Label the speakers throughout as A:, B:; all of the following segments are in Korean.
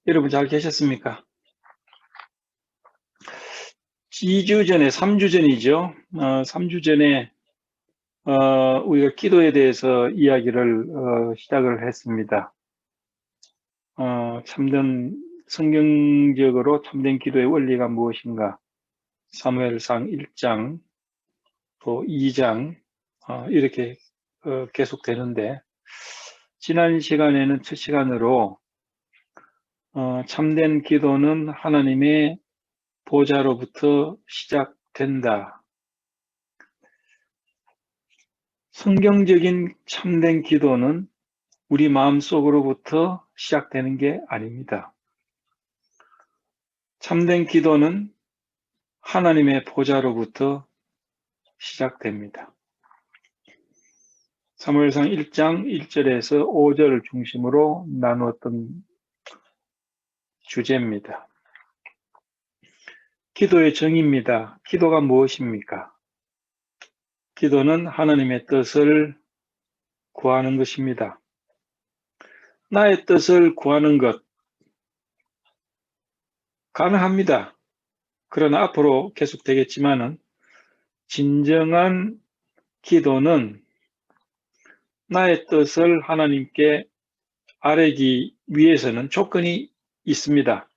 A: 여러분 잘 계셨습니까? 2주 전에, 3주 전이죠. 3주 전에 우리가 기도에 대해서 이야기를 시작을 했습니다. 성경적으로 참된 기도의 원리가 무엇인가? 사무엘상 1장, 또 2장 이렇게 계속되는데, 지난 시간에는 첫 시간으로 참된 기도는 하나님의 보좌로부터 시작된다. 성경적인 참된 기도는 우리 마음속으로부터 시작되는 게 아닙니다. 참된 기도는 하나님의 보좌로부터 시작됩니다. 사무엘상 1장 1절에서 5절을 중심으로 나누었던 주제입니다. 기도의 정의입니다. 기도가 무엇입니까? 기도는 하나님의 뜻을 구하는 것입니다. 나의 뜻을 구하는 것 가능합니다. 그러나 앞으로 계속되겠지만은 진정한 기도는 나의 뜻을 하나님께 아뢰기 위해서는 조건이 있습니다.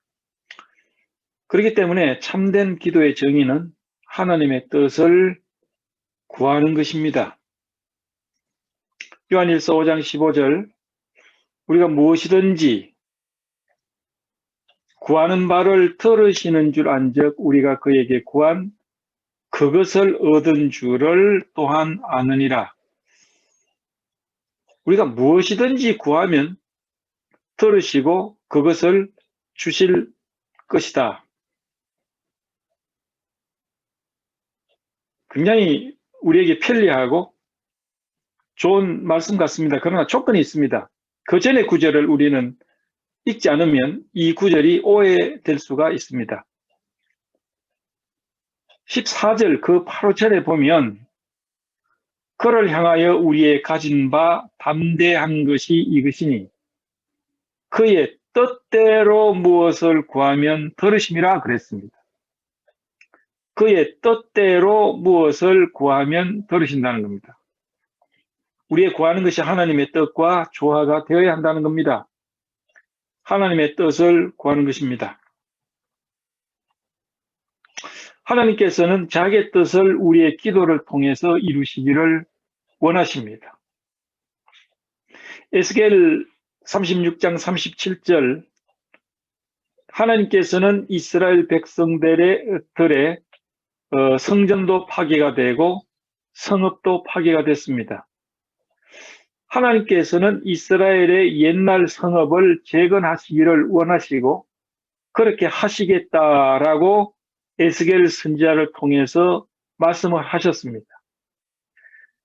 A: 그렇기 때문에 참된 기도의 정의는 하나님의 뜻을 구하는 것입니다. 요한일서 5장 15절, 우리가 무엇이든지 구하는 바를 들으시는 줄 안즉 우리가 그에게 구한 그것을 얻은 줄을 또한 아느니라. 우리가 무엇이든지 구하면 들으시고 그것을 주실 것이다. 굉장히 우리에게 편리하고 좋은 말씀 같습니다. 그러나 조건이 있습니다. 그 전의 구절을 우리는 읽지 않으면 이 구절이 오해될 수가 있습니다. 14절 그 바로 전에 보면 그를 향하여 우리의 가진 바 담대한 것이 이것이니 그의 뜻대로 무엇을 구하면 들으심이라 그랬습니다. 그의 뜻대로 무엇을 구하면 들으신다는 겁니다. 우리의 구하는 것이 하나님의 뜻과 조화가 되어야 한다는 겁니다. 하나님의 뜻을 구하는 것입니다. 하나님께서는 자기의 뜻을 우리의 기도를 통해서 이루시기를 원하십니다. 에스겔 36장 37절 하나님께서는 이스라엘 백성들의 성전도 파괴가 되고 성읍도 파괴가 됐습니다. 하나님께서는 이스라엘의 옛날 성읍을 재건하시기를 원하시고 그렇게 하시겠다라고 에스겔 선지자를 통해서 말씀을 하셨습니다.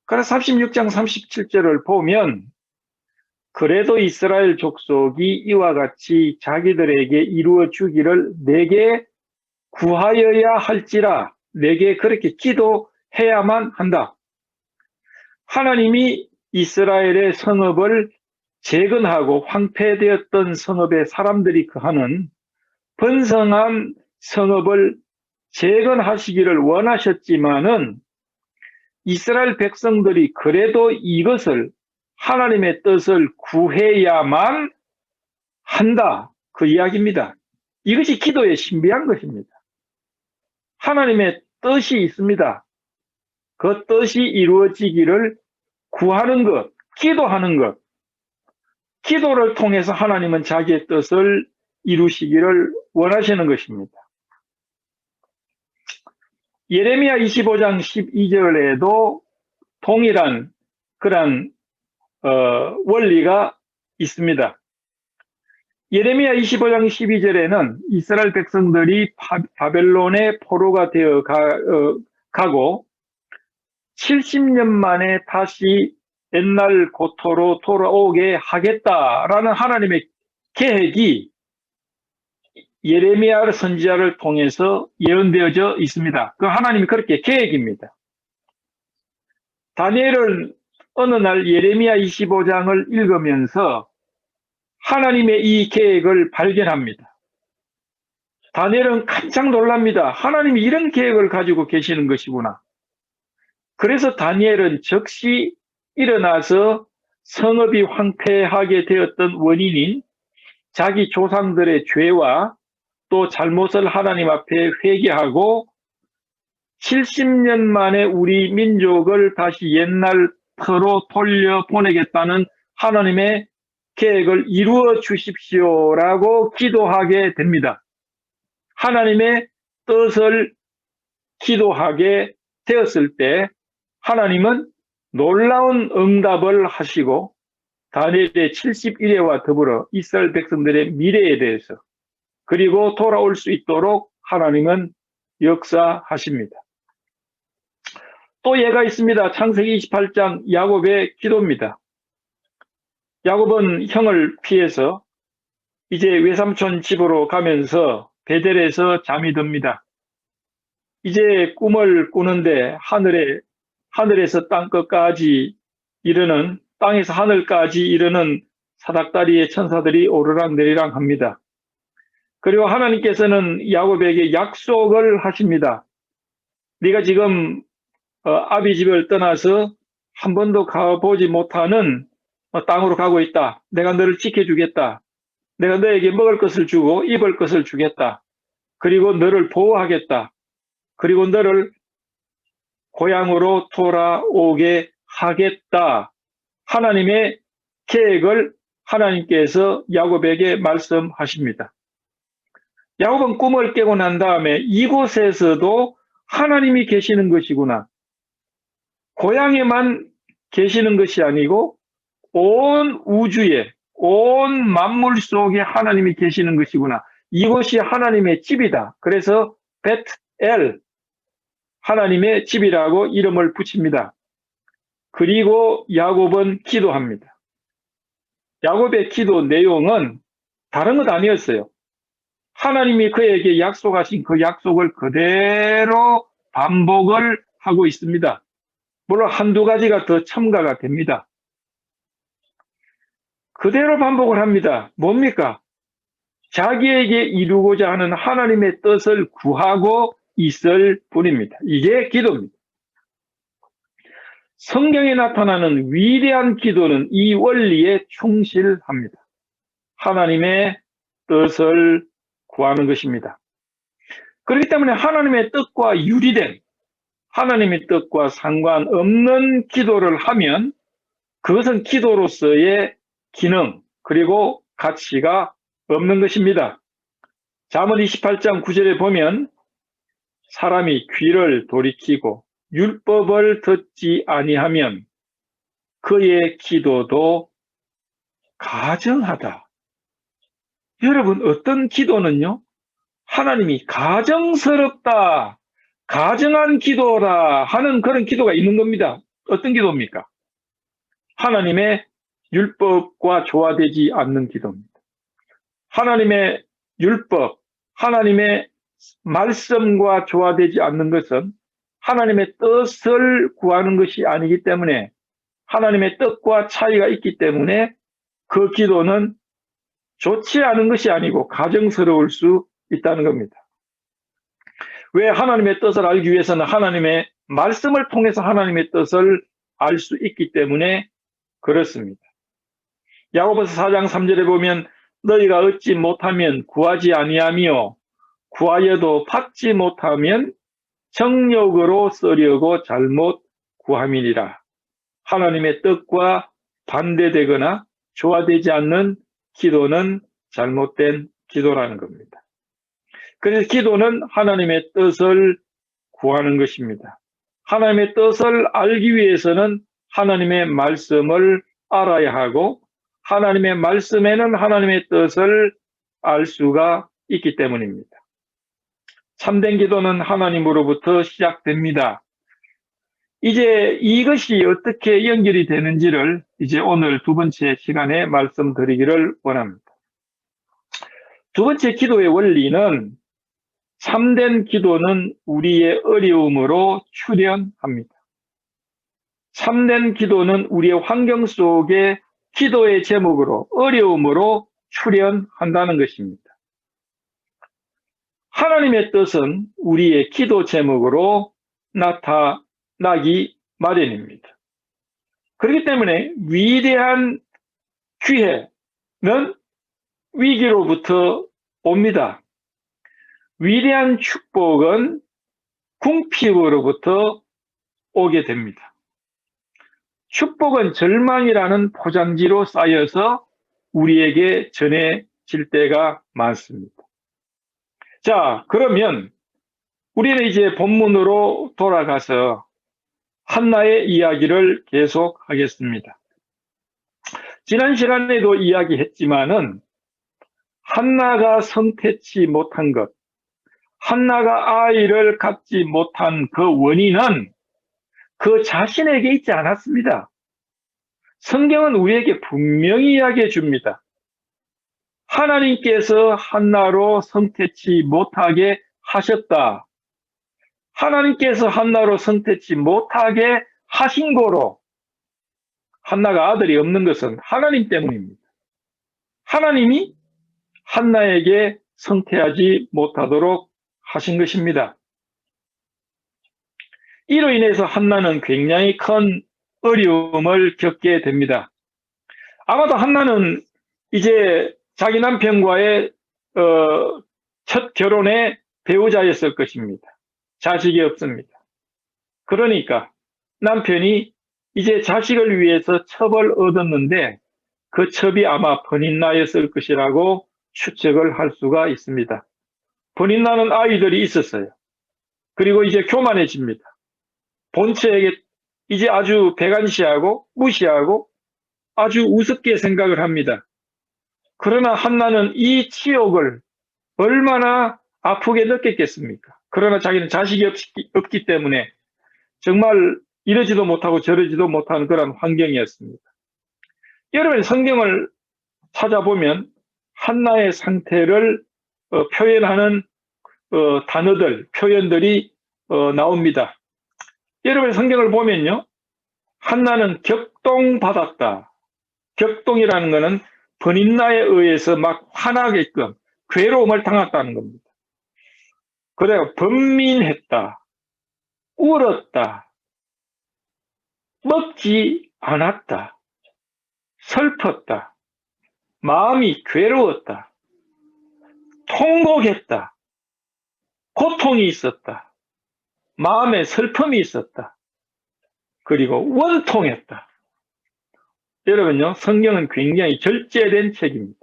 A: 그래서 36장 37절을 보면 그래도 이스라엘 족속이 이와 같이 자기들에게 이루어 주기를 내게 구하여야 할지라 내게 그렇게 기도해야만 한다. 하나님이 이스라엘의 성읍을 재건하고 황폐되었던 성읍의 사람들이 거하는 번성한 성읍을 재건하시기를 원하셨지만은 이스라엘 백성들이 그래도 이것을 하나님의 뜻을 구해야만 한다. 그 이야기입니다. 이것이 기도의 신비한 것입니다. 하나님의 뜻이 있습니다. 그 뜻이 이루어지기를 구하는 것, 기도하는 것. 기도를 통해서 하나님은 자기의 뜻을 이루시기를 원하시는 것입니다. 예레미야 25장 12절에도 동일한 그런 원리가 있습니다. 예레미야 25장 12절에는 이스라엘 백성들이 바벨론의 포로가 되어 가고 70년 만에 다시 옛날 고토로 돌아오게 하겠다라는 하나님의 계획이 예레미야 선지자를 통해서 예언되어져 있습니다. 그 하나님이 그렇게 계획입니다. 다니엘은 어느 날 예레미야 25장을 읽으면서 하나님의 이 계획을 발견합니다. 다니엘은 깜짝 놀랍니다. 하나님이 이런 계획을 가지고 계시는 것이구나. 그래서 다니엘은 즉시 일어나서 성읍이 황폐하게 되었던 원인인 자기 조상들의 죄와 또 잘못을 하나님 앞에 회개하고 70년 만에 우리 민족을 다시 옛날 터로 돌려보내겠다는 하나님의 계획을 이루어 주십시오라고 기도하게 됩니다. 하나님의 뜻을 기도하게 되었을 때 하나님은 놀라운 응답을 하시고 다니엘의 71회와 더불어 이스라엘 백성들의 미래에 대해서 그리고 돌아올 수 있도록 하나님은 역사하십니다. 또 예가 있습니다. 창세기 28장 야곱의 기도입니다. 야곱은 형을 피해서 이제 외삼촌 집으로 가면서 베델에서 잠이 듭니다. 이제 꿈을 꾸는데 하늘에서 땅끝까지 이르는 땅에서 하늘까지 이르는 사닥다리의 천사들이 오르락내리락 합니다. 그리고 하나님께서는 야곱에게 약속을 하십니다. 네가 지금 아비 집을 떠나서 한 번도 가보지 못하는 땅으로 가고 있다. 내가 너를 지켜주겠다. 내가 너에게 먹을 것을 주고 입을 것을 주겠다. 그리고 너를 보호하겠다. 그리고 너를 고향으로 돌아오게 하겠다. 하나님의 계획을 하나님께서 야곱에게 말씀하십니다. 야곱은 꿈을 깨고 난 다음에 이곳에서도 하나님이 계시는 것이구나. 고향에만 계시는 것이 아니고 온 우주에, 온 만물 속에 하나님이 계시는 것이구나. 이곳이 하나님의 집이다. 그래서 벳엘, 하나님의 집이라고 이름을 붙입니다. 그리고 야곱은 기도합니다. 야곱의 기도 내용은 다른 것 아니었어요. 하나님이 그에게 약속하신 그 약속을 그대로 반복을 하고 있습니다. 물론 한두 가지가 더 첨가가 됩니다. 그대로 반복을 합니다. 뭡니까? 자기에게 이루고자 하는 하나님의 뜻을 구하고 있을 뿐입니다. 이게 기도입니다. 성경에 나타나는 위대한 기도는 이 원리에 충실합니다. 하나님의 뜻을 구하는 것입니다. 그렇기 때문에 하나님의 뜻과 유리된 하나님의 뜻과 상관없는 기도를 하면 그것은 기도로서의 기능 그리고 가치가 없는 것입니다. 잠언 28장 9절에 보면 사람이 귀를 돌이키고 율법을 듣지 아니하면 그의 기도도 가정하다. 여러분, 어떤 기도는요? 하나님이 가정스럽다, 가정한 기도라 하는 그런 기도가 있는 겁니다. 어떤 기도입니까? 하나님의 율법과 조화되지 않는 기도입니다. 하나님의 율법, 하나님의 말씀과 조화되지 않는 것은 하나님의 뜻을 구하는 것이 아니기 때문에 하나님의 뜻과 차이가 있기 때문에 그 기도는 좋지 않은 것이 아니고 가정스러울 수 있다는 겁니다. 왜 하나님의 뜻을 알기 위해서는 하나님의 말씀을 통해서 하나님의 뜻을 알 수 있기 때문에 그렇습니다. 야고보서 4장 3절에 보면 너희가 얻지 못하면 구하지 아니하며 구하여도 받지 못하면 정욕으로 쓰려고 잘못 구함이니라. 하나님의 뜻과 반대되거나 조화되지 않는 기도는 잘못된 기도라는 겁니다. 그래서 기도는 하나님의 뜻을 구하는 것입니다. 하나님의 뜻을 알기 위해서는 하나님의 말씀을 알아야 하고 하나님의 말씀에는 하나님의 뜻을 알 수가 있기 때문입니다. 참된 기도는 하나님으로부터 시작됩니다. 이제 이것이 어떻게 연결이 되는지를 이제 오늘 두 번째 시간에 말씀드리기를 원합니다. 두 번째 기도의 원리는 참된 기도는 우리의 어려움으로 출현합니다. 참된 기도는 우리의 환경 속에 기도의 제목으로 어려움으로 출현한다는 것입니다. 하나님의 뜻은 우리의 기도 제목으로 나타나기 마련입니다. 그렇기 때문에 위대한 기회는 위기로부터 옵니다. 위대한 축복은 궁핍으로부터 오게 됩니다. 축복은 절망이라는 포장지로 쌓여서 우리에게 전해질 때가 많습니다. 자, 그러면 우리는 이제 본문으로 돌아가서 한나의 이야기를 계속하겠습니다. 지난 시간에도 이야기했지만은 한나가 성태치 못한 것, 한나가 아이를 갖지 못한 그 원인은 그 자신에게 있지 않았습니다. 성경은 우리에게 분명히 이야기해 줍니다. 하나님께서 한나로 성태치 못하게 하셨다. 하나님께서 한나로 성태치 못하게 하신 거로 한나가 아들이 없는 것은 하나님 때문입니다. 하나님이 한나에게 성태하지 못하도록 하신 것입니다. 이로 인해서 한나는 굉장히 큰 어려움을 겪게 됩니다. 아마도 한나는 이제 자기 남편과의 첫 결혼의 배우자였을 것입니다. 자식이 없습니다. 그러니까 남편이 이제 자식을 위해서 첩을 얻었는데 그 첩이 아마 버닌나였을 것이라고 추측을 할 수가 있습니다. 버닌나는 아이들이 있었어요. 그리고 이제 교만해집니다. 본처에게 이제 아주 배관시하고 무시하고 아주 우습게 생각을 합니다. 그러나 한나는 이 치욕을 얼마나 아프게 느꼈겠습니까? 그러나 자기는 자식이 없기 때문에 정말 이러지도 못하고 저러지도 못하는 그런 환경이었습니다. 여러분, 성경을 찾아보면 한나의 상태를 표현하는 단어들, 표현들이 나옵니다. 여러분, 성경을 보면요, 한나는 격동받았다. 격동이라는 것은 버닌나에 의해서 막 화나게끔 괴로움을 당했다는 겁니다. 그래요, 번민했다, 울었다, 먹지 않았다, 슬펐다, 마음이 괴로웠다, 통곡했다, 고통이 있었다, 마음에 슬픔이 있었다, 그리고 원통했다. 여러분요, 성경은 굉장히 절제된 책입니다.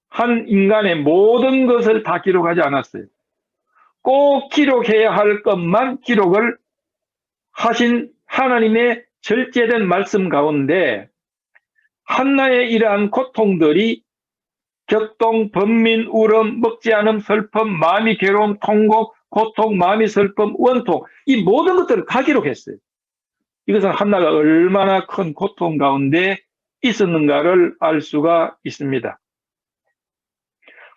A: 한 인간의 모든 것을 다 기록하지 않았어요. 꼭 기록해야 할 것만 기록을 하신 하나님의 절제된 말씀 가운데 한나의 이러한 고통들이 격동, 번민, 울음, 먹지 않음, 슬픔, 마음이 괴로움, 통곡, 고통, 마음이 슬픔, 원통, 이 모든 것들을 다 기록했어요. 이것은 한나가 얼마나 큰 고통 가운데 있었는가를 알 수가 있습니다.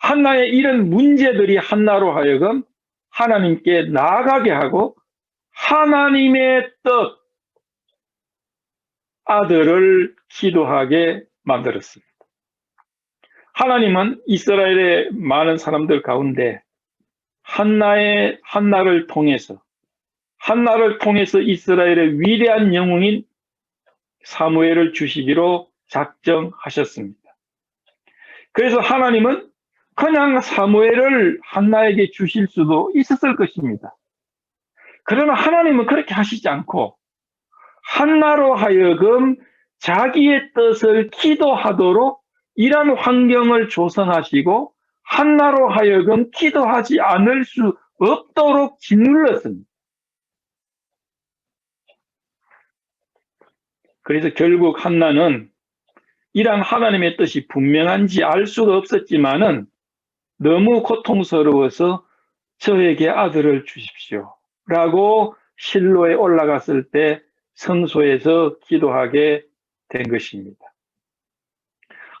A: 한나의 이런 문제들이 한나로 하여금 하나님께 나아가게 하고 하나님의 뜻, 아들을 기도하게 만들었습니다. 하나님은 이스라엘의 많은 사람들 가운데 한나를 통해서 이스라엘의 위대한 영웅인 사무엘을 주시기로 작정하셨습니다. 그래서 하나님은 그냥 사무엘을 한나에게 주실 수도 있었을 것입니다. 그러나 하나님은 그렇게 하시지 않고 한나로 하여금 자기의 뜻을 기도하도록 이런 환경을 조성하시고 한나로 하여금 기도하지 않을 수 없도록 짓눌렀습니다. 그래서 결국 한나는 이런 하나님의 뜻이 분명한지 알 수가 없었지만은 너무 고통스러워서 저에게 아들을 주십시오 라고 실로에 올라갔을 때 성소에서 기도하게 된 것입니다.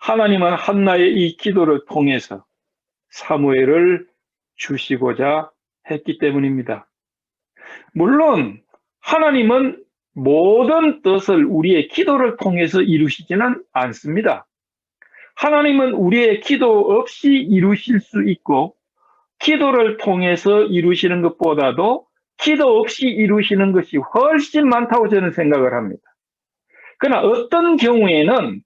A: 하나님은 한나의 이 기도를 통해서 사무엘을 주시고자 했기 때문입니다. 물론 하나님은 모든 뜻을 우리의 기도를 통해서 이루시지는 않습니다. 하나님은 우리의 기도 없이 이루실 수 있고 기도를 통해서 이루시는 것보다도 기도 없이 이루시는 것이 훨씬 많다고 저는 생각을 합니다. 그러나 어떤 경우에는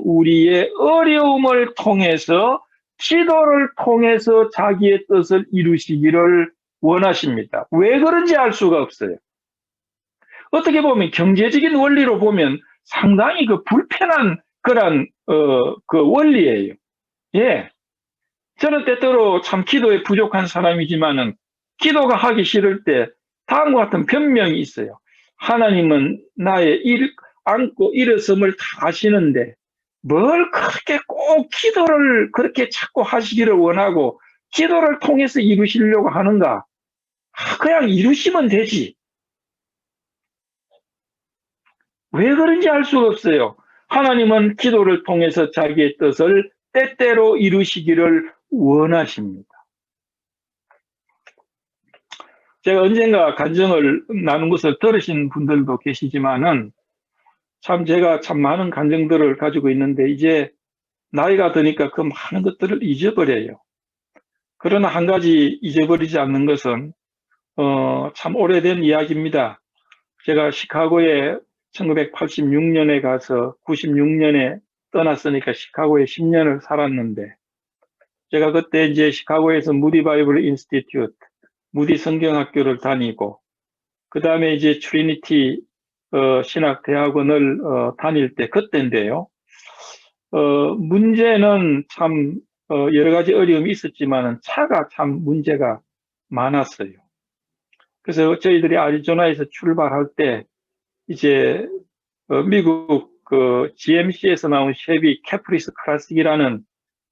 A: 우리의 어려움을 통해서 기도를 통해서 자기의 뜻을 이루시기를 원하십니다. 왜 그런지 알 수가 없어요. 어떻게 보면 경제적인 원리로 보면 상당히 그 불편한 그런 그 원리예요. 예. 저는 때때로 참 기도에 부족한 사람이지만은 기도가 하기 싫을 때 다음과 같은 변명이 있어요. 하나님은 나의 안고 일어섬을 다 아시는데 뭘 그렇게 꼭 기도를 그렇게 자꾸 하시기를 원하고 기도를 통해서 이루시려고 하는가? 그냥 이루시면 되지. 왜 그런지 알 수가 없어요. 하나님은 기도를 통해서 자기의 뜻을 때때로 이루시기를 원하십니다. 제가 언젠가 간증을 나눈 것을 들으신 분들도 계시지만은 참 제가 참 많은 간증들을 가지고 있는데 이제 나이가 드니까 그 많은 것들을 잊어버려요. 그러나 한 가지 잊어버리지 않는 것은 참 오래된 이야기입니다. 제가 시카고에 1986년에 가서 96년에 떠났으니까 시카고에 10년을 살았는데 제가 그때 이제 시카고에서 무디 바이블 인스티튜트, 무디 성경학교를 다니고 그 다음에 이제 트리니티 신학대학원을 다닐 때 그때인데요. 문제는 참 여러 가지 어려움이 있었지만 차가 참 문제가 많았어요. 그래서 저희들이 애리조나에서 출발할 때 이제 미국 그 GMC에서 나온 쉐비 캐프리스 클래식이라는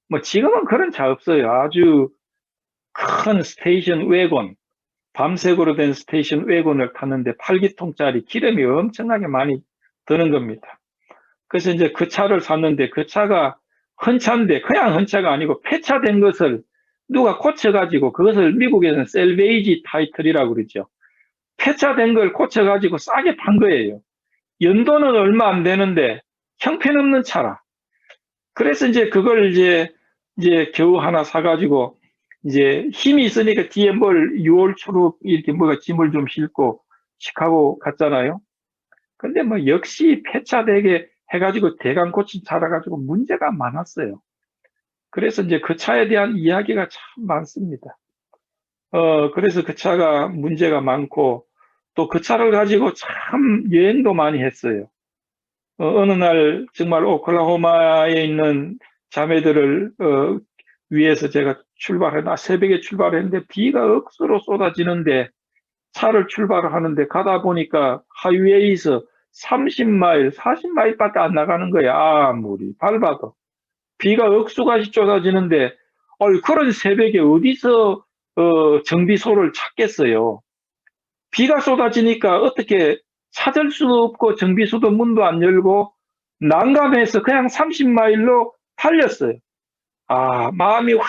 A: 뭐 지금은 그런 차 없어요. 아주 큰 스테이션 웨건, 밤색으로 된 스테이션 웨건을 탔는데 8기통짜리 기름이 엄청나게 많이 드는 겁니다. 그래서 이제 그 차를 샀는데 그 차가 헌차인데 그냥 헌차가 아니고 폐차된 것을 누가 고쳐가지고 그것을 미국에서는 셀베이지 타이틀이라고 그러죠. 폐차된 걸 고쳐가지고 싸게 판 거예요. 연도는 얼마 안 되는데 형편없는 차라. 그래서 이제 그걸 이제 겨우 하나 사가지고 이제 힘이 있으니까 뒤에 뭘 6월 초로 이렇게 뭐가 짐을 좀 싣고 시카고 갔잖아요. 근데 뭐 역시 폐차되게 해가지고 대강 고친 차라 가지고 문제가 많았어요. 그래서 이제 그 차에 대한 이야기가 참 많습니다. 그래서 그 차가 문제가 많고 또 그 차를 가지고 참 여행도 많이 했어요. 어느 날 정말 오클라호마에 있는 자매들을 위해서 제가 새벽에 출발했는데 비가 억수로 쏟아지는데 차를 출발을 하는데 가다 보니까 하이웨이에서 30마일, 40마일밖에 안 나가는 거야. 아무리 밟아도. 비가 억수같이 쏟아지는데 그런 새벽에 어디서 정비소를 찾겠어요. 비가 쏟아지니까 어떻게 찾을 수도 없고 정비소도 문도 안 열고 난감해서 그냥 30마일로 달렸어요. 마음이 확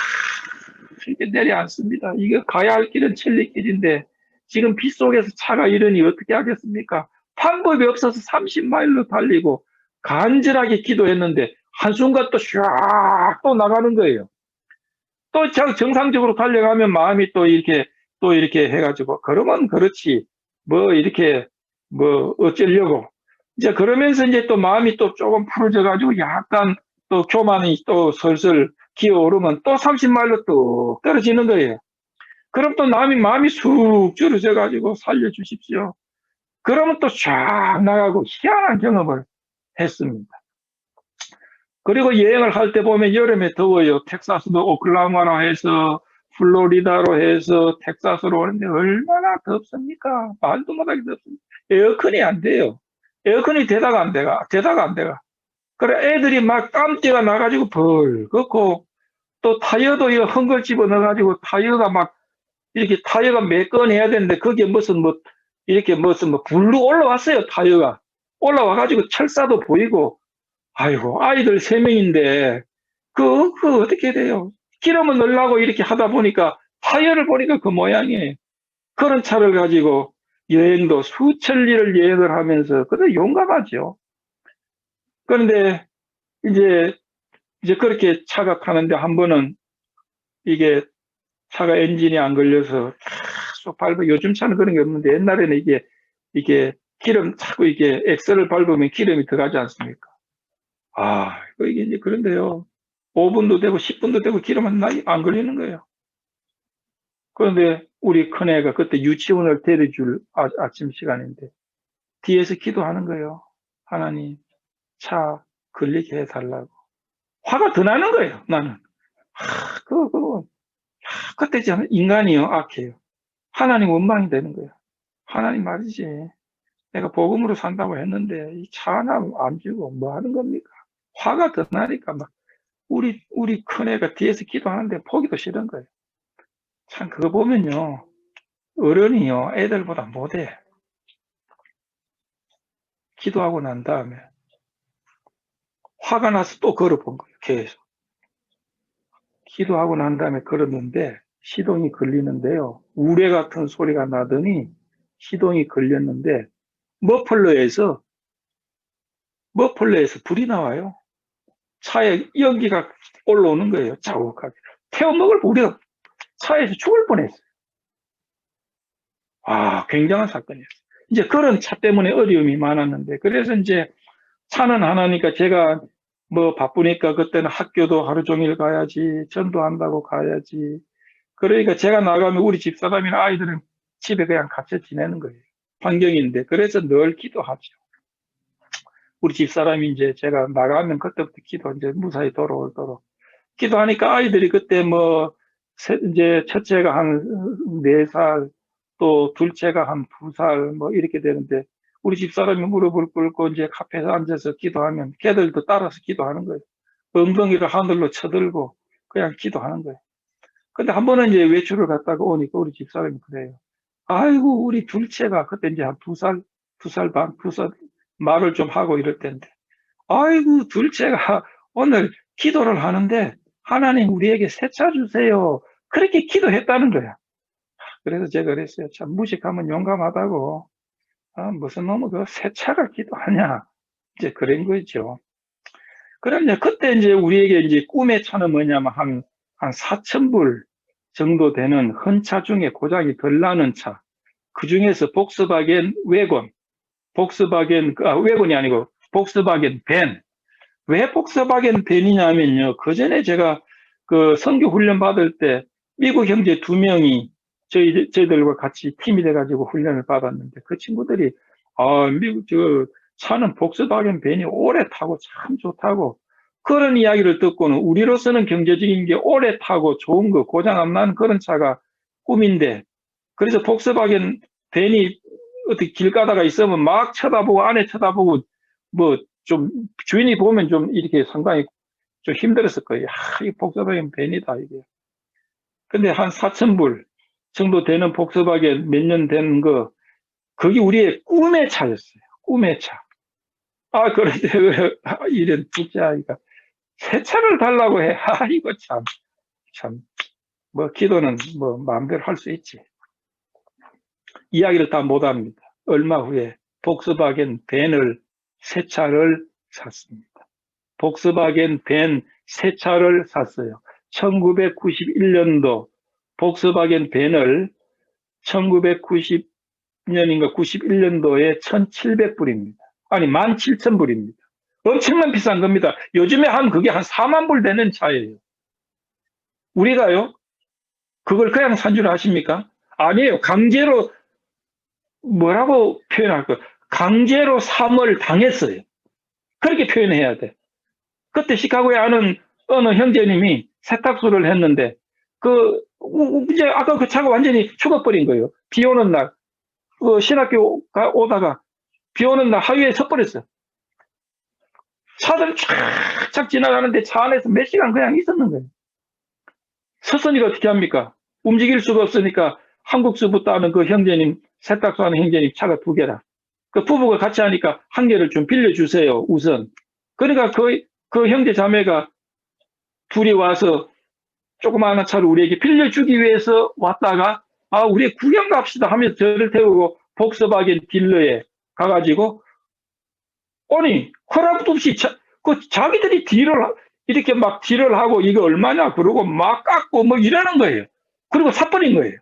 A: 이렇게 내려앉습니다. 이게 가야 할 길은 천리길인데 지금 비 속에서 차가 이러니 어떻게 하겠습니까? 방법이 없어서 30마일로 달리고 간절하게 기도했는데 한순간 또 샥 또 나가는 거예요. 또 정상적으로 달려가면 마음이 또 이렇게 해가지고 그러면 그렇지 뭐 이렇게 뭐 어쩌려고 이제 그러면서 이제 또 마음이 또 조금 풀어져가지고 약간 또 교만이 또 슬슬 기어오르면 또 30마일로 뚝 떨어지는 거예요. 그럼 또 마음이 쑥 줄어져가지고 살려주십시오. 그러면 또 쫙 나가고 희한한 경험을 했습니다. 그리고 여행을 할 때 보면 여름에 더워요. 텍사스도 오클라호마로 해서 플로리다로 해서 텍사스로 오는데 얼마나 덥습니까? 말도 못하게 덥습니다. 에어컨이 안 돼요. 에어컨이 되다가 안 돼가. 그래 애들이 막 땀띠가 나가지고 벌겋고 또 타이어도 이거 헝걸 집어 넣어가지고 타이어가 막 이렇게 타이어가 매끈해야 되는데 그게 무슨 뭐 이렇게 무슨 뭐 불로 올라왔어요. 타이어가 올라와가지고 철사도 보이고 아이고 아이들 3명인데 그 어떻게 돼요? 기름을 넣으려고 이렇게 하다 보니까 타이어를 보니까 그 모양이에요. 그런 차를 가지고 여행도 수천리를 여행을 하면서 그래 용감하죠. 그런데 이제 그렇게 차가 타는데 한 번은 이게 차가 엔진이 안 걸려서 계속 밟아. 요즘 차는 그런 게 없는데 옛날에는 이게 기름 자꾸 이게 엑셀을 밟으면 기름이 들어가지 않습니까? 이게 이제 그런데요. 5분도 되고 10분도 되고 기름은 안 걸리는 거예요. 그런데 우리 큰애가 그때 유치원을 데려줄 아침 시간인데 뒤에서 기도하는 거예요. 하나님, 차 걸리게 해달라고. 화가 더 나는 거예요, 나는. 그때 저는 인간이요, 악해요. 하나님 원망이 되는 거예요. 하나님 말이지. 내가 복음으로 산다고 했는데 이 차 하나 안 주고 뭐 하는 겁니까? 화가 더 나니까 막 우리 큰애가 뒤에서 기도하는데 보기도 싫은 거예요. 참 그거 보면요. 어른이요. 애들보다 못해. 기도하고 난 다음에 화가 나서 또 걸어본 거예요. 계속. 기도하고 난 다음에 걸었는데 시동이 걸리는데요. 우레 같은 소리가 나더니 시동이 걸렸는데 머플러에서 불이 나와요. 차에 연기가 올라오는 거예요. 자욱하게. 태워먹을 우리가 차에서 죽을 뻔했어요. 굉장한 사건이었어요. 이제 그런 차 때문에 어려움이 많았는데, 그래서 이제 차는 하나니까 제가 뭐 바쁘니까 그때는 학교도 하루 종일 가야지, 전도한다고 가야지. 그러니까 제가 나가면 우리 집사람이나 아이들은 집에 그냥 갇혀 지내는 거예요. 환경인데. 그래서 늘 기도하죠. 우리 집사람이 이제 제가 나가면 그때부터 기도 이제 무사히 돌아오도록. 기도하니까 아이들이 그때 이제 첫째가 한 4살, 또 둘째가 한 2살, 이렇게 되는데, 우리 집사람이 무릎을 꿇고 이제 카페에서 앉아서 기도하면 걔들도 따라서 기도하는 거예요. 엉덩이를 하늘로 쳐들고 그냥 기도하는 거예요. 근데 한 번은 이제 외출을 갔다가 오니까 우리 집사람이 그래요. 아이고, 우리 둘째가 그때 이제 한 2살, 2살 반, 2살 말을 좀 하고 이럴 때인데, 아이고, 둘째가 오늘 기도를 하는데 하나님 우리에게 새 차 주세요. 그렇게 기도했다는 거야. 그래서 제가 그랬어요. 참 무식하면 용감하다고. 무슨 놈은 그 새 차가 기도하냐. 이제 그런 거죠. 그럼 이제 그때 이제 우리에게 이제 꿈의 차는 뭐냐면 한 4,000불 정도 되는 헌차 중에 고장이 덜 나는 차. 그 중에서 복스바겐 외곤, 외곤이 아니고 복스바겐 벤. 왜 복스바겐 벤이냐면요. 그 전에 제가 그 선교 훈련 받을 때 미국 형제 2명이 저희들과 같이 팀이 돼가지고 훈련을 받았는데 그 친구들이 미국 차는 복스바겐 벤이 오래 타고 참 좋다고 그런 이야기를 듣고는 우리로서는 경제적인 게 오래 타고 좋은 거 고장 안 나는 그런 차가 꿈인데 그래서 복스바겐 벤이 어떻게 길 가다가 있으면 막 쳐다보고 안에 쳐다보고 좀 주인이 보면 좀 이렇게 상당히 좀 힘들었을 거예요. 이 복스바겐 벤이다 이게. 근데 한 4,000불 정도 되는 복스바겐 몇 년 된 거, 그게 우리의 꿈의 차였어요. 꿈의 차. 그런데 이런 둘째 아이가 새 차를 달라고 해. 이거 참, 기도는 마음대로 할 수 있지. 이야기를 다 못합니다. 얼마 후에 복스바겐 벤을 새 차를 샀습니다. 복스바겐 벤 새 차를 샀어요. 1991년도 복스바겐 벤을 1990년인가 91년도에 1,700불입니다. 아니 17,000불입니다. 엄청난 비싼 겁니다. 요즘에 그게 한 4만 불 되는 차예요. 우리가요? 그걸 그냥 산 줄 아십니까? 아니에요. 강제로 뭐라고 표현할까요? 강제로 삼을 당했어요. 그렇게 표현해야 돼. 그때 시카고에 아는 어느 형제님이 세탁소를 했는데 이제 아까 그 차가 완전히 죽어버린 거예요. 비 오는 날 신학교 오다가 비 오는 날 하위에 섰버렸어요. 차들 쫙쫙 지나가는데 차 안에서 몇 시간 그냥 있었는 거예요. 섰으니까 어떻게 합니까? 움직일 수가 없으니까 한국서부터 하는 그 형제님, 세탁소 하는 형제님 차가 2개라. 그 부부가 같이 하니까 1개를 좀 빌려주세요, 우선. 그러니까 그 형제 자매가 둘이 와서 조그마한 차를 우리에게 빌려주기 위해서 왔다가 우리 구경 갑시다 하면서 저를 태우고 복스바겐 딜러에 가가지고 아니 허락도 없이 그 자기들이 이렇게 막 딜을 하고 이거 얼마냐 그러고 막 깎고 뭐 이러는 거예요. 그리고 사버린 거예요.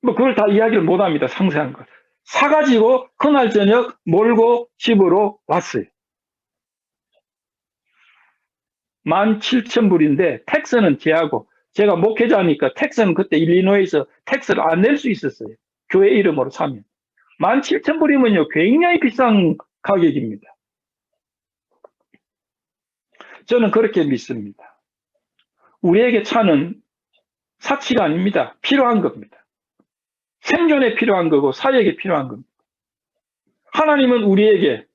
A: 뭐 그걸 다 이야기를 못 합니다. 상세한 걸. 사가지고 그날 저녁 몰고 집으로 왔어요. 17,000불인데 텍스는 제하고 제가 목회자니까 텍스는 그때 일리노이에서 텍스를 안 낼 수 있었어요. 교회 이름으로 사면. 17,000불이면요 굉장히 비싼 가격입니다. 저는 그렇게 믿습니다. 우리에게 차는 사치가 아닙니다. 필요한 겁니다. 생존에 필요한 거고 사역에 필요한 겁니다. 하나님은 우리에게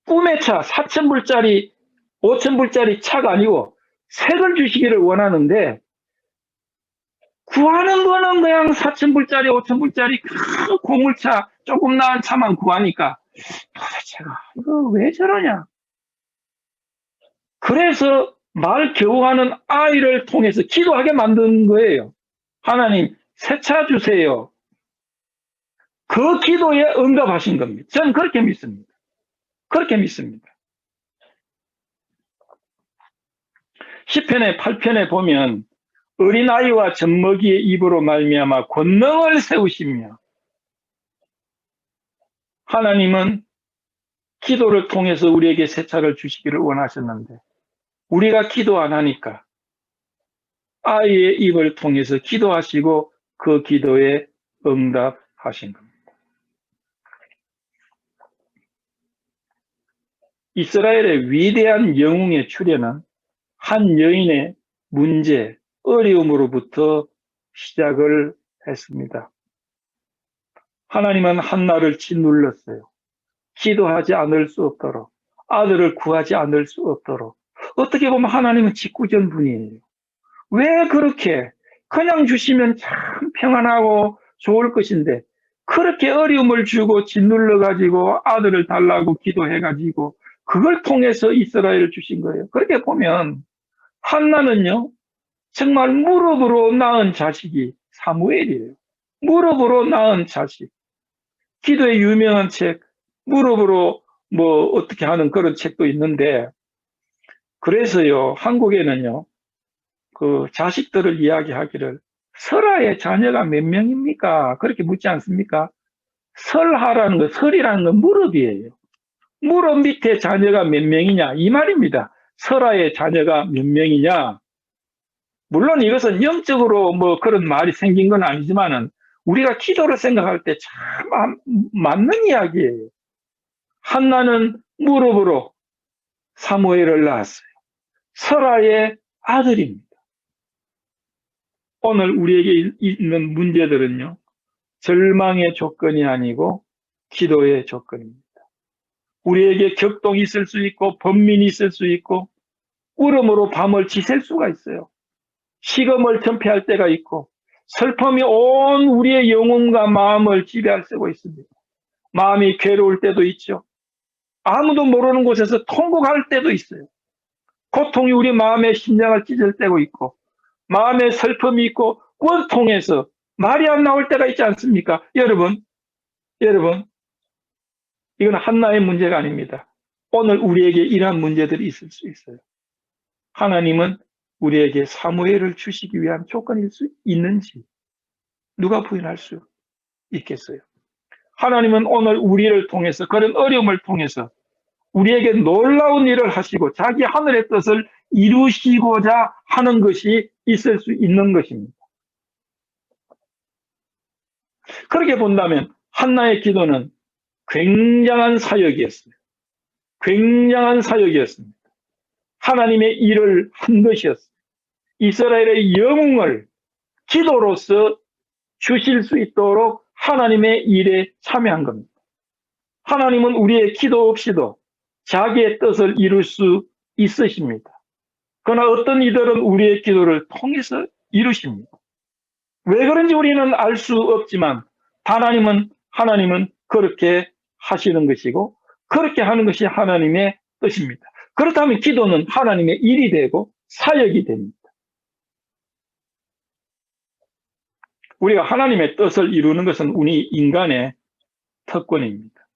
A: 꿈의 차 4,000불짜리 5,000불짜리 차가 아니고 색을 주시기를 원하는데 구하는 거는 그냥 4,000불짜리 5,000불짜리 큰 고물차 조금 나은 차만 구하니까 도대체가 이거 왜 저러냐. 그래서 말 겨우 하는 아이를 통해서 기도하게 만든 거예요. 하나님 새 차 주세요. 그 기도에 응답하신 겁니다. 저는 그렇게 믿습니다. 그렇게 믿습니다. 10편의 8편에 보면 어린아이와 젖먹이의 입으로 말미암아 권능을 세우시며 하나님은 기도를 통해서 우리에게 새 차를 주시기를 원하셨는데 우리가 기도 안 하니까 아이의 입을 통해서 기도하시고 그 기도에 응답하신 겁니다. 이스라엘의 위대한 영웅의 출현은 한 여인의 문제, 어려움으로부터 시작을 했습니다. 하나님은 한나를 짓눌렀어요. 기도하지 않을 수 없도록, 아들을 구하지 않을 수 없도록. 어떻게 보면 하나님은 짓궂은 분이에요. 왜 그렇게 그냥 주시면 참 평안하고 좋을 것인데 그렇게 어려움을 주고 짓눌러가지고 아들을 달라고 기도해가지고 그걸 통해서 이스라엘을 주신 거예요. 그렇게 보면 한나는요 정말 무릎으로 낳은 자식이 사무엘이에요. 무릎으로 낳은 자식. 기도의 유명한 책 무릎으로 뭐 어떻게 하는 그런 책도 있는데 그래서요 한국에는요 그 자식들을 이야기하기를 설아의 자녀가 몇 명입니까? 그렇게 묻지 않습니까? 설하라는 거, 설이라는 건 무릎이에요. 무릎 밑에 자녀가 몇 명이냐 이 말입니다. 설아의 자녀가 몇 명이냐. 물론 이것은 영적으로 뭐 그런 말이 생긴 건 아니지만은 우리가 기도를 생각할 때 참 맞는 이야기예요. 한나는 무릎으로 사무엘을 낳았어요. 설아의 아들입니다. 오늘 우리에게 있는 문제들은요, 절망의 조건이 아니고 기도의 조건입니다. 우리에게 격동이 있을 수 있고 번민이 있을 수 있고 울음으로 밤을 지샐 수가 있어요. 식음을 전폐할 때가 있고 슬픔이 온 우리의 영혼과 마음을 지배하고 있습니다. 마음이 괴로울 때도 있죠. 아무도 모르는 곳에서 통곡할 때도 있어요. 고통이 우리 마음의 심장을 찢을 때도 있고 마음의 슬픔이 있고 원통해서 말이 안 나올 때가 있지 않습니까? 여러분, 이건 한나의 문제가 아닙니다. 오늘 우리에게 이러한 문제들이 있을 수 있어요. 하나님은 우리에게 사무엘을 주시기 위한 조건일 수 있는지 누가 부인할 수 있겠어요? 하나님은 오늘 우리를 통해서 그런 어려움을 통해서 우리에게 놀라운 일을 하시고 자기 하늘의 뜻을 이루시고자 하는 것이 있을 수 있는 것입니다. 그렇게 본다면 한나의 기도는 굉장한 사역이었어요. 굉장한 사역이었습니다. 하나님의 일을 한 것이었어요. 이스라엘의 영웅을 기도로서 주실 수 있도록 하나님의 일에 참여한 겁니다. 하나님은 우리의 기도 없이도 자기의 뜻을 이룰 수 있으십니다. 그러나 어떤 이들은 우리의 기도를 통해서 이루십니다. 왜 그런지 우리는 알 수 없지만 하나님은 그렇게 하시는 것이고 그렇게 하는 것이 하나님의 뜻입니다. 그렇다면 기도는 하나님의 일이 되고 사역이 됩니다. 우리가 하나님의 뜻을 이루는 것은 우리 인간의 특권입니다.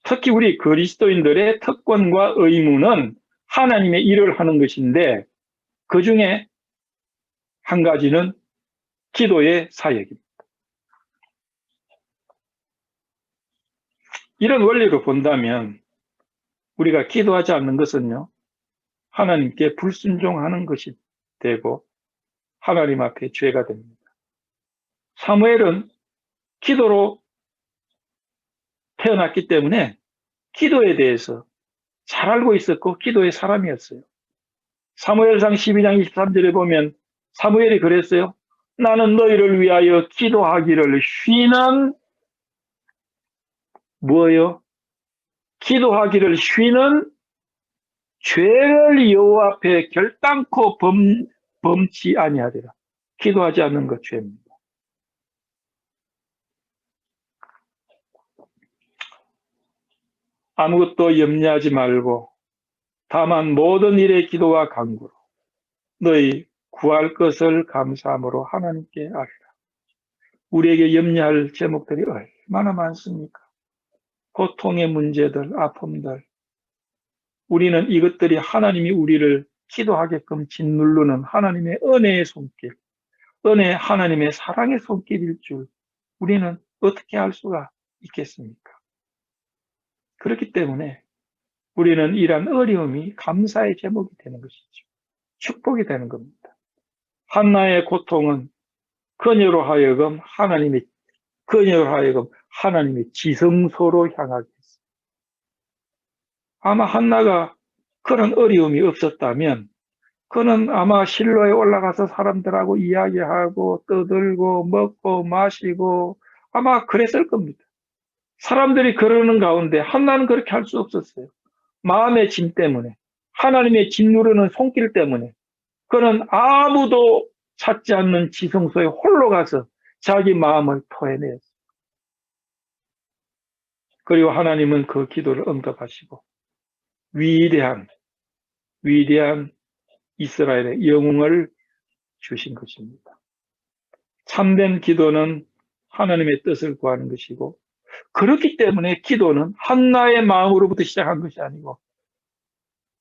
A: 특히 우리 그리스도인들의 특권과 의무는 하나님의 일을 하는 것인데 그 중에 한 가지는 기도의 사역입니다. 이런 원리로 본다면 우리가 기도하지 않는 것은요, 하나님께 불순종하는 것이 되고 하나님 앞에 죄가 됩니다. 사무엘은 기도로 태어났기 때문에 기도에 대해서 잘 알고 있었고 기도의 사람이었어요. 사무엘상 12장 23절에 보면 사무엘이 그랬어요. 나는 너희를 위하여 기도하기를 쉬는 뭐예요? 기도하기를 쉬는 죄를 여호와 앞에 결단코 범치 아니하리라. 기도하지 않는 것 죄입니다. 아무것도 염려하지 말고 다만 모든 일에 기도와 간구로 너희 구할 것을 감사함으로 하나님께 아뢰라. 우리에게 염려할 제목들이 얼마나 많습니까? 고통의 문제들, 아픔들. 우리는 이것들이 하나님이 우리를 기도하게끔 짓누르는 하나님의 은혜의 손길, 하나님의 사랑의 손길일 줄 우리는 어떻게 알 수가 있겠습니까? 그렇기 때문에 우리는 이러한 어려움이 감사의 제목이 되는 것이죠. 축복이 되는 겁니다. 한나의 고통은 그녀로 하여금 하나님의 지성소로 향하게 했습니다. 아마 한나가 그런 어려움이 없었다면 그는 아마 실로에 올라가서 사람들하고 이야기하고 떠들고 먹고 마시고 아마 그랬을 겁니다. 사람들이 그러는 가운데 한나는 그렇게 할 수 없었어요. 마음의 짐 때문에, 하나님의 짓누르는 손길 때문에 그는 아무도 찾지 않는 지성소에 홀로 가서 자기 마음을 토해냈어요. 그리고 하나님은 그 기도를 응답하시고 위대한 이스라엘의 영웅을 주신 것입니다. 참된 기도는 하나님의 뜻을 구하는 것이고 그렇기 때문에 기도는 한나의 마음으로부터 시작한 것이 아니고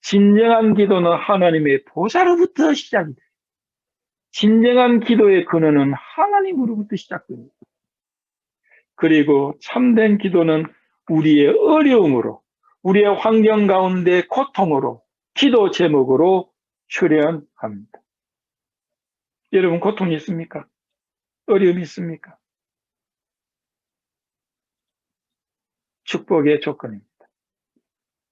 A: 진정한 기도는 하나님의 보좌로부터 시작이 돼요. 진정한 기도의 근원은 하나님으로부터 시작됩니다. 그리고 참된 기도는 우리의 어려움으로, 우리의 환경 가운데 고통으로, 기도 제목으로 출현합니다. 여러분 고통이 있습니까? 어려움이 있습니까? 축복의 조건입니다.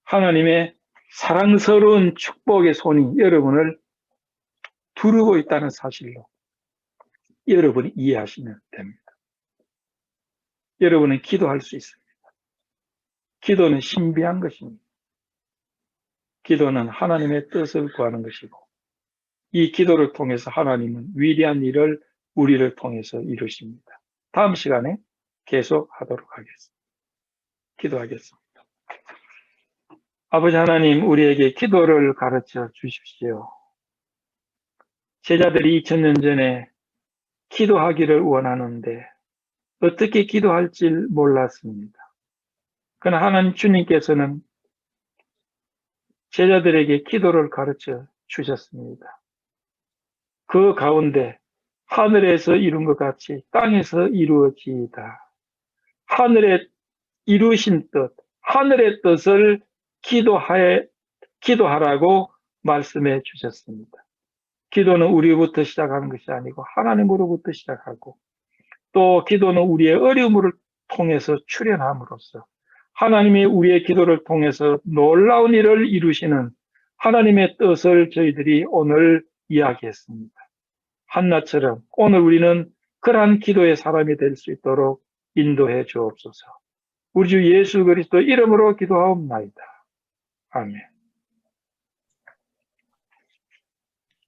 A: 하나님의 사랑스러운 축복의 손이 여러분을 두르고 있다는 사실로 여러분이 이해하시면 됩니다. 여러분은 기도할 수 있습니다. 기도는 신비한 것입니다. 기도는 하나님의 뜻을 구하는 것이고 이 기도를 통해서 하나님은 위대한 일을 우리를 통해서 이루십니다. 다음 시간에 계속하도록 하겠습니다. 기도하겠습니다. 아버지 하나님, 우리에게 기도를 가르쳐 주십시오. 제자들이 2000년 전에 기도하기를 원하는데 어떻게 기도할지 몰랐습니다. 그러나 하나님 주님께서는 제자들에게 기도를 가르쳐 주셨습니다. 그 가운데 하늘에서 이룬 것 같이 땅에서 이루어지이다. 하늘에 이루신 뜻, 하늘의 뜻을 기도하라고 말씀해 주셨습니다. 기도는 우리부터 시작하는 것이 아니고 하나님으로부터 시작하고 또 기도는 우리의 어려움을 통해서 출현함으로써 하나님이 우리의 기도를 통해서 놀라운 일을 이루시는 하나님의 뜻을 저희들이 오늘 이야기했습니다. 한나처럼 오늘 우리는 그러한 기도의 사람이 될 수 있도록 인도해 주옵소서. 우리 주 예수 그리스도 이름으로 기도하옵나이다. 아멘.